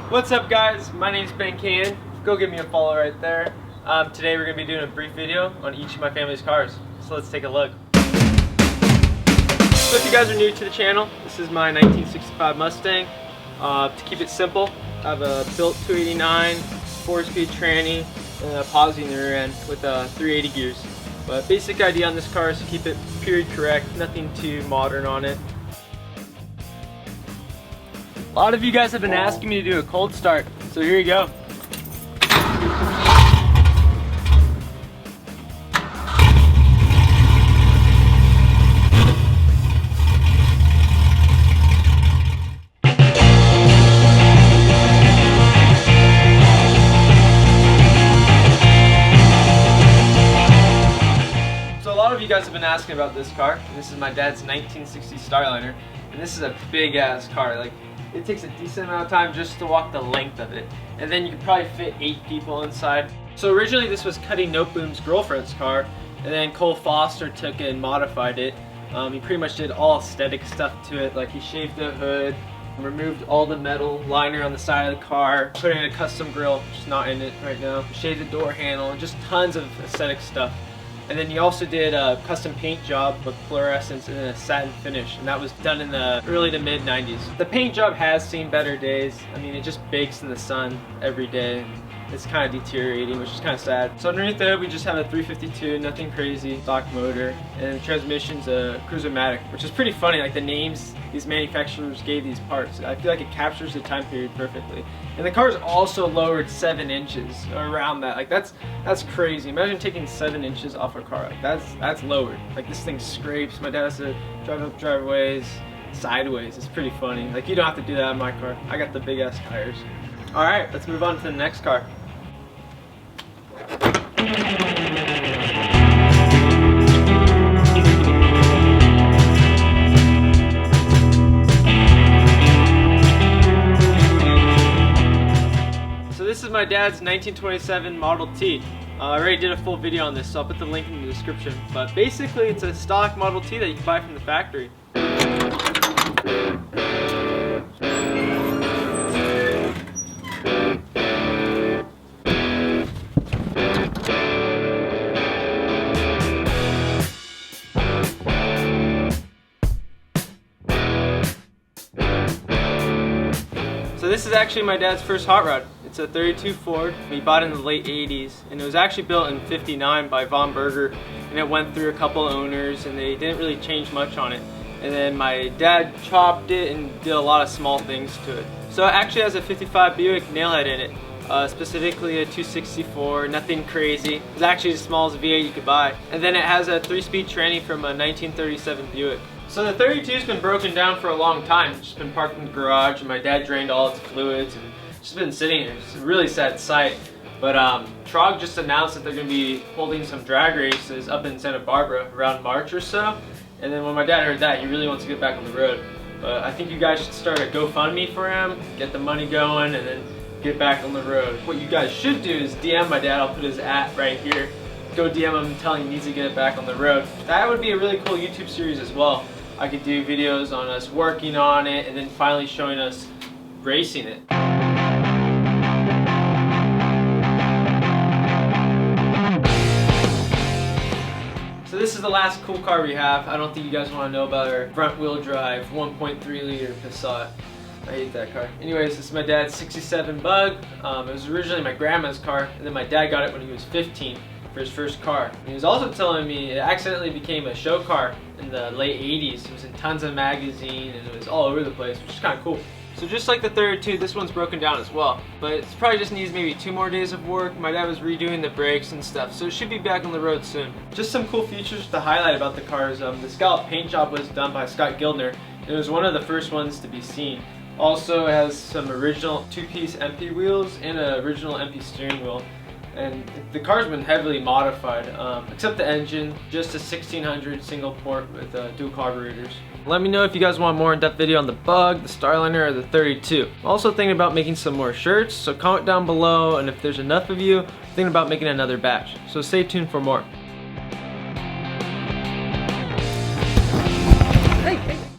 What's up guys, my name's Ben Can. Go give me a follow right there. Today we're going to be doing a brief video on each of my family's cars. So let's take a look. So if you guys are new to the channel, this is my 1965 Mustang. To keep it simple, I have a built 289, 4-speed tranny, and a posi in the rear end with 380 gears. But basic idea on this car is to keep it period correct, nothing too modern on it. A lot of you guys have been asking me to do a cold start, so here you go. So a lot of you guys have been asking about this car. This is my dad's 1960 Starliner, and this is a big ass car. Like, it takes a decent amount of time just to walk the length of it. And then you could probably fit 8 people inside. So originally this was Cuddy Noteboom's girlfriend's car, and then Cole Foster took it and modified it. He pretty much did all aesthetic stuff to it, like he shaved the hood, removed all the metal liner on the side of the car, put in a custom grille, which is not in it right now, shaved the door handle, and just tons of aesthetic stuff. And then he also did a custom paint job with fluorescence and a satin finish, and that was done in the early to mid 90s. The paint job has seen better days. I mean, it just bakes in the sun every day. It's kind of deteriorating, which is kind of sad. So underneath there, we just have a 352, nothing crazy, stock motor, and the transmission's a Cruiser-Matic, which is pretty funny. Like the names these manufacturers gave these parts, I feel like it captures the time period perfectly. And the car's also lowered 7 inches around that. Like that's crazy. Imagine taking 7 inches off a car. Like that's lowered. Like this thing scrapes. My dad has to drive up driveways sideways. It's pretty funny. Like you don't have to do that on my car. I got the big ass tires. All right, let's move on to the next car. So this is my dad's 1927 Model T. I already did a full video on this, so I'll put the link in the description. But basically, it's a stock Model T that you can buy from the factory. So this is actually my dad's first hot rod. It's a 32 Ford. He bought it in the late 80s, and it was actually built in '59 by Von Berger, and it went through a couple owners, and they didn't really change much on it. And then my dad chopped it and did a lot of small things to it. So it actually has a '55 Buick nailhead in it, specifically a 264, nothing crazy. It's actually as small as a V8 you could buy. And then it has a 3-speed tranny from a 1937 Buick. So the 32's been broken down for a long time. It's just been parked in the garage, and my dad drained all its fluids and just been sitting here. It's a really sad sight. But Trog just announced that they're going to be holding some drag races up in Santa Barbara around March or so. And then when my dad heard that, he really wants to get back on the road. But I think you guys should start a GoFundMe for him, get the money going, and then get back on the road. What you guys should do is DM my dad. I'll put his @ right here. Go DM him and tell him he needs to get back on the road. That would be a really cool YouTube series as well. I could do videos on us working on it and then finally showing us racing it. So this is the last cool car we have. I don't think you guys want to know about our front wheel drive 1.3 liter Passat. I hate that car. Anyways, this is my dad's 67 Bug. It was originally my grandma's car, and then my dad got it when he was 15 for his first car. And he was also telling me it accidentally became a show car in the late 80s. It was in tons of magazines and it was all over the place, which is kind of cool. So just like the 32, this one's broken down as well. But it probably just needs maybe 2 more days of work. My dad was redoing the brakes and stuff, so it should be back on the road soon. Just some cool features to highlight about the cars. The scallop paint job was done by Scott Gildner. It was one of the first ones to be seen. Also, it has some original 2-piece MP wheels and an original MP steering wheel. And the car's been heavily modified, except the engine, just a 1600 single port with dual carburetors. Let me know if you guys want a more in-depth video on the Bug, the Starliner, or the 32. I'm also thinking about making some more shirts, so comment down below, and if there's enough of you, I'm thinking about making another batch. So stay tuned for more.